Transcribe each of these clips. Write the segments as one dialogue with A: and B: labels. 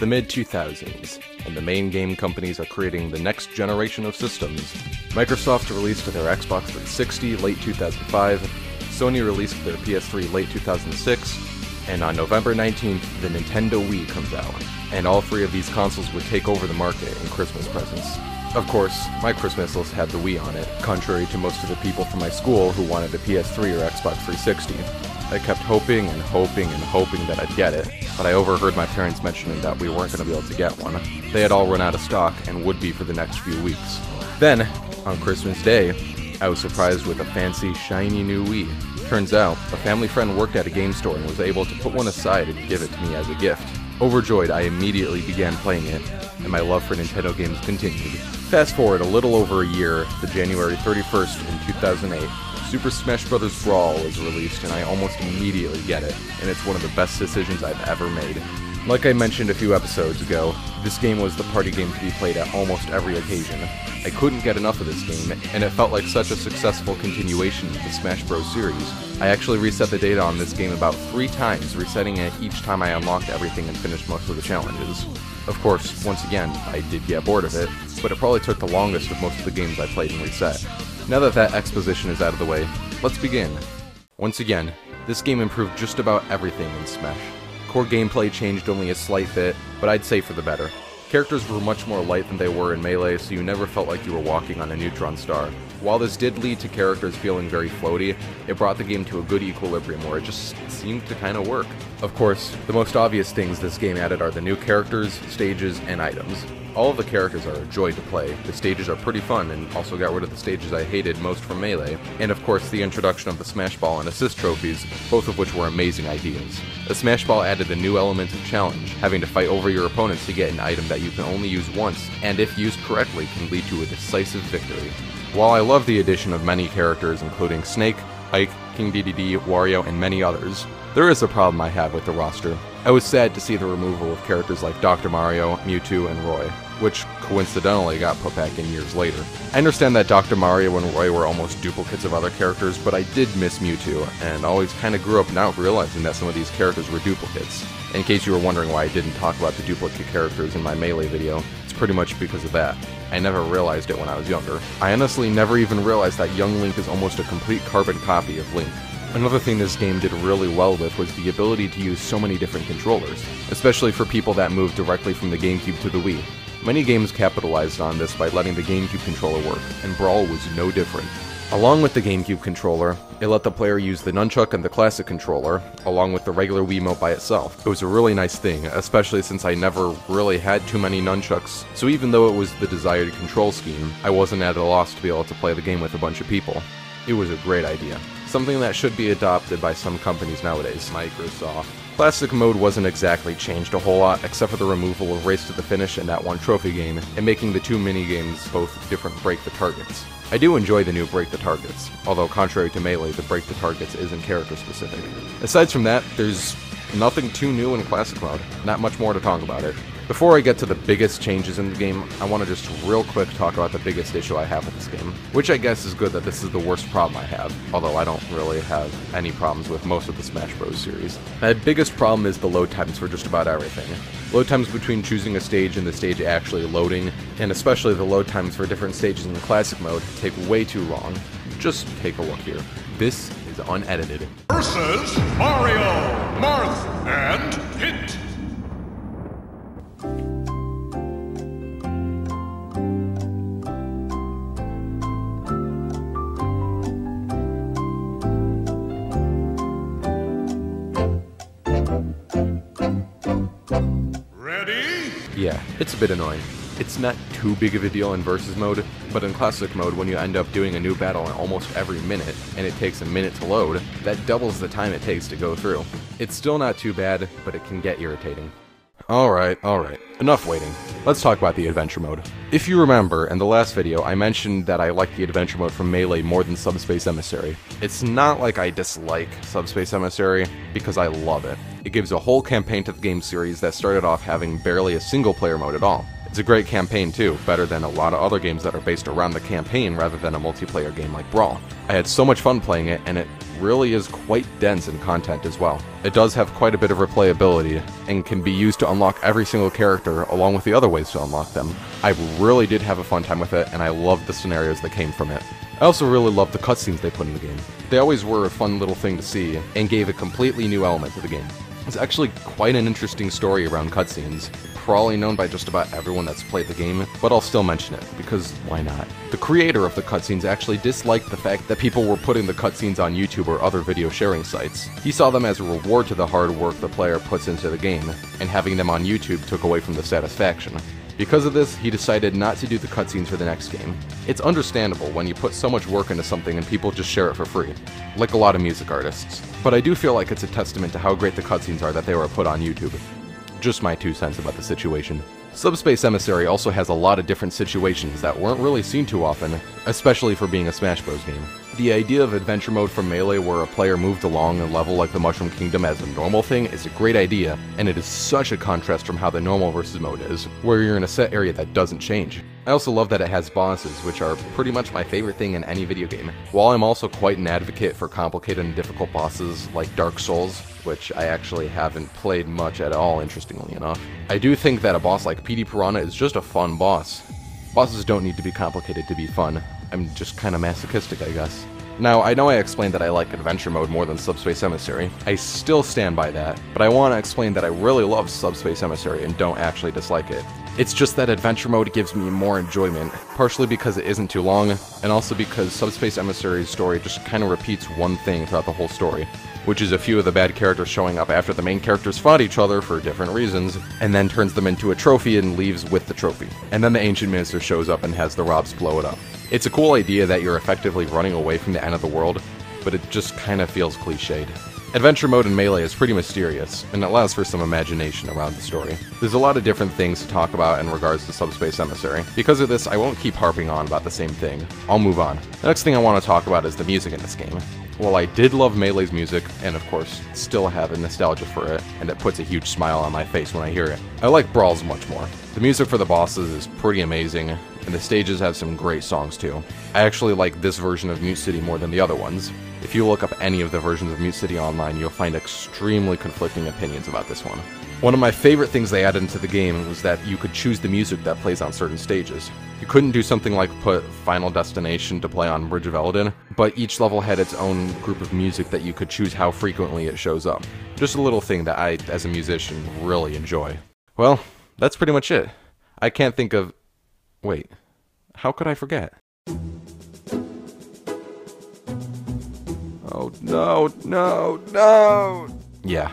A: the mid-2000s, and the main game companies are creating the next generation of systems. Microsoft released their Xbox 360 late 2005, Sony released their PS3 late 2006, and on November 19th, the Nintendo Wii comes out. And all three of these consoles would take over the market in Christmas presents. Of course, my Christmas list had the Wii on it, contrary to most of the people from my school who wanted a PS3 or Xbox 360. I kept hoping and hoping and hoping that I'd get it, but I overheard my parents mentioning that we weren't going to be able to get one. They had all run out of stock and would be for the next few weeks. Then, on Christmas Day, I was surprised with a fancy, shiny new Wii. Turns out, a family friend worked at a game store and was able to put one aside and give it to me as a gift. Overjoyed, I immediately began playing it, and my love for Nintendo games continued. Fast forward a little over a year to January 31st in 2008. Super Smash Bros. Brawl is released, and I almost immediately get it, and it's one of the best decisions I've ever made. Like I mentioned a few episodes ago, this game was the party game to be played at almost every occasion. I couldn't get enough of this game, and it felt like such a successful continuation of the Smash Bros. Series. I actually reset the data on this game about 3 times, resetting it each time I unlocked everything and finished most of the challenges. Of course, once again, I did get bored of it, but it probably took the longest of most of the games I played and reset. Now that that exposition is out of the way, let's begin. Once again, this game improved just about everything in Smash. Core gameplay changed only a slight bit, but I'd say for the better. Characters were much more light than they were in Melee, so you never felt like you were walking on a neutron star. While this did lead to characters feeling very floaty, it brought the game to a good equilibrium where it just seemed to kind of work. Of course, the most obvious things this game added are the new characters, stages, and items. All of the characters are a joy to play, the stages are pretty fun, and also got rid of the stages I hated most from Melee, and of course the introduction of the Smash Ball and Assist trophies, both of which were amazing ideas. The Smash Ball added the new element of challenge, having to fight over your opponents to get an item that you can only use once, and if used correctly can lead to a decisive victory. While I love the addition of many characters including Snake, Ike, King Dedede, Wario, and many others, there is a problem I have with the roster. I was sad to see the removal of characters like Dr. Mario, Mewtwo, and Roy, which coincidentally got put back in years later. I understand that Dr. Mario and Roy were almost duplicates of other characters, but I did miss Mewtwo, and always kinda grew up now realizing that some of these characters were duplicates. In case you were wondering why I didn't talk about the duplicate characters in my Melee video, it's pretty much because of that. I never realized it when I was younger. I honestly never even realized that young Link is almost a complete carbon copy of Link. Another thing this game did really well with was the ability to use so many different controllers, especially for people that moved directly from the GameCube to the Wii. Many games capitalized on this by letting the GameCube controller work, and Brawl was no different. Along with the GameCube controller, it let the player use the nunchuck and the classic controller, along with the regular Wiimote by itself. It was a really nice thing, especially since I never really had too many nunchucks, so even though it was the desired control scheme, I wasn't at a loss to be able to play the game with a bunch of people. It was a great idea. Something that should be adopted by some companies nowadays, Microsoft. Classic mode wasn't exactly changed a whole lot, except for the removal of Race to the Finish and that one trophy game, and making the 2 minigames both different Break the Targets. I do enjoy the new Break the Targets, although contrary to Melee, the Break the Targets isn't character specific. Aside from that, there's nothing too new in Classic mode, not much more to talk about it. Before I get to the biggest changes in the game, I want to just real quick talk about the biggest issue I have with this game, which I guess is good that this is the worst problem I have, although I don't really have any problems with most of the Smash Bros. Series. My biggest problem is the load times for just about everything. Load times between choosing a stage and the stage actually loading, and especially the load times for different stages in the Classic mode, take way too long. Just take a look here. This is unedited.
B: Versus Mario, Marth, and Hit.
A: Yeah, it's a bit annoying. It's not too big of a deal in Versus mode, but in Classic mode when you end up doing a new battle in almost every minute, and it takes a minute to load, that doubles the time it takes to go through. It's still not too bad, but it can get irritating. Alright, enough waiting. Let's talk about the Adventure mode. If you remember, in the last video I mentioned that I like the Adventure mode from Melee more than Subspace Emissary. It's not like I dislike Subspace Emissary, because I love it. It gives a whole campaign to the game series that started off having barely a single player mode at all. It's a great campaign too, better than a lot of other games that are based around the campaign rather than a multiplayer game like Brawl. I had so much fun playing it, and it really is quite dense in content as well. It does have quite a bit of replayability, and can be used to unlock every single character along with the other ways to unlock them. I really did have a fun time with it, and I loved the scenarios that came from it. I also really loved the cutscenes they put in the game. They always were a fun little thing to see, and gave a completely new element to the game. It's actually quite an interesting story around cutscenes, probably known by just about everyone that's played the game, but I'll still mention it, because why not? The creator of the cutscenes actually disliked the fact that people were putting the cutscenes on YouTube or other video sharing sites. He saw them as a reward to the hard work the player puts into the game, and having them on YouTube took away from the satisfaction. Because of this, he decided not to do the cutscenes for the next game. It's understandable when you put so much work into something and people just share it for free, like a lot of music artists. But I do feel like it's a testament to how great the cutscenes are that they were put on YouTube. Just my 2 cents about the situation. Subspace Emissary also has a lot of different situations that weren't really seen too often, especially for being a Smash Bros. Game. The idea of adventure mode from Melee where a player moved along a level like the Mushroom Kingdom as a normal thing is a great idea, and it is such a contrast from how the normal versus mode is, where you're in a set area that doesn't change. I also love that it has bosses, which are pretty much my favorite thing in any video game. While I'm also quite an advocate for complicated and difficult bosses like Dark Souls, which I actually haven't played much at all, interestingly enough, I do think that a boss like Petey Piranha is just a fun boss. Bosses don't need to be complicated to be fun. I'm just kinda masochistic, I guess. Now, I know I explained that I like Adventure Mode more than Subspace Emissary. I still stand by that, but I want to explain that I really love Subspace Emissary and don't actually dislike it. It's just that Adventure Mode gives me more enjoyment, partially because it isn't too long, and also because Subspace Emissary's story just kinda repeats one thing throughout the whole story, which is a few of the bad characters showing up after the main characters fought each other for different reasons, and then turns them into a trophy and leaves with the trophy. And then the Ancient Minister shows up and has the Robs blow it up. It's a cool idea that you're effectively running away from the end of the world, but it just kinda feels cliched. Adventure Mode in Melee is pretty mysterious, and it allows for some imagination around the story. There's a lot of different things to talk about in regards to Subspace Emissary. Because of this, I won't keep harping on about the same thing. I'll move on. The next thing I want to talk about is the music in this game. While I did love Melee's music, and of course, still have a nostalgia for it, and it puts a huge smile on my face when I hear it, I like Brawl's much more. The music for the bosses is pretty amazing, and the stages have some great songs too. I actually like this version of Mute City more than the other ones. If you look up any of the versions of Mute City online, you'll find extremely conflicting opinions about this one. One of my favorite things they added into the game was that you could choose the music that plays on certain stages. You couldn't do something like put Final Destination to play on Bridge of Eldin, but each level had its own group of music that you could choose how frequently it shows up. Just a little thing that I, as a musician, really enjoy. Well, that's pretty much it. I can't think of... Wait, how could I forget? Oh, no! Yeah,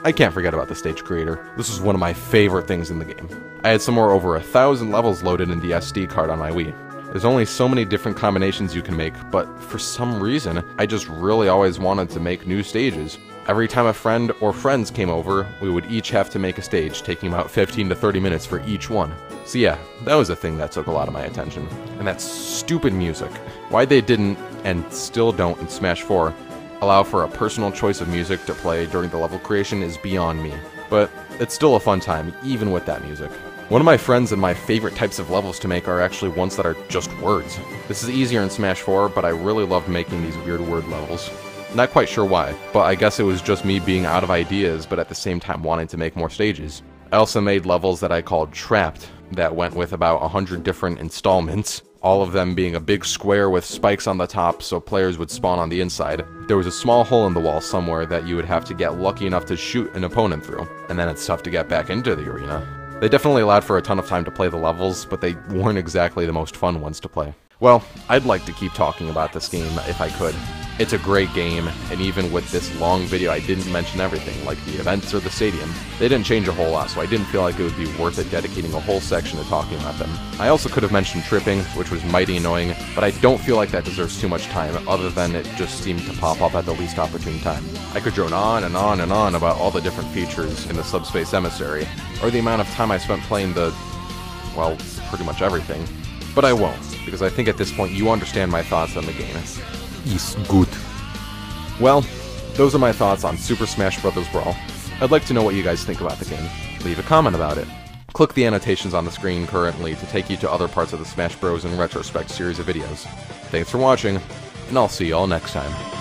A: I can't forget about the stage creator. This is one of my favorite things in the game. I had somewhere over 1,000 levels loaded in the SD card on my Wii. There's only so many different combinations you can make, but for some reason, I just really always wanted to make new stages. Every time a friend or friends came over, we would each have to make a stage, taking about 15 to 30 minutes for each one. So yeah, that was a thing that took a lot of my attention. And that stupid music. Why they didn't, and still don't in Smash 4, allow for a personal choice of music to play during the level creation is beyond me. But it's still a fun time, even with that music. One of my friends and my favorite types of levels to make are actually ones that are just words. This is easier in Smash 4, but I really loved making these weird word levels. Not quite sure why, but I guess it was just me being out of ideas, but at the same time wanting to make more stages. I also made levels that I called Trapped, that went with about 100 different installments, all of them being a big square with spikes on the top so players would spawn on the inside. There was a small hole in the wall somewhere that you would have to get lucky enough to shoot an opponent through, and then it's tough to get back into the arena. They definitely allowed for a ton of time to play the levels, but they weren't exactly the most fun ones to play. Well, I'd like to keep talking about this game if I could. It's a great game, and even with this long video I didn't mention everything, like the events or the stadium. They didn't change a whole lot, so I didn't feel like it would be worth it dedicating a whole section to talking about them. I also could have mentioned tripping, which was mighty annoying, but I don't feel like that deserves too much time, other than it just seemed to pop up at the least opportune time. I could drone on and on and on about all the different features in the Subspace Emissary, or the amount of time I spent playing well, pretty much everything. But I won't, because I think at this point you understand my thoughts on the game. Is good. Well, those are my thoughts on Super Smash Bros. Brawl. I'd like to know what you guys think about the game. Leave a comment about it. Click the annotations on the screen currently to take you to other parts of the Smash Bros. In Retrospect series of videos. Thanks for watching, and I'll see you all next time.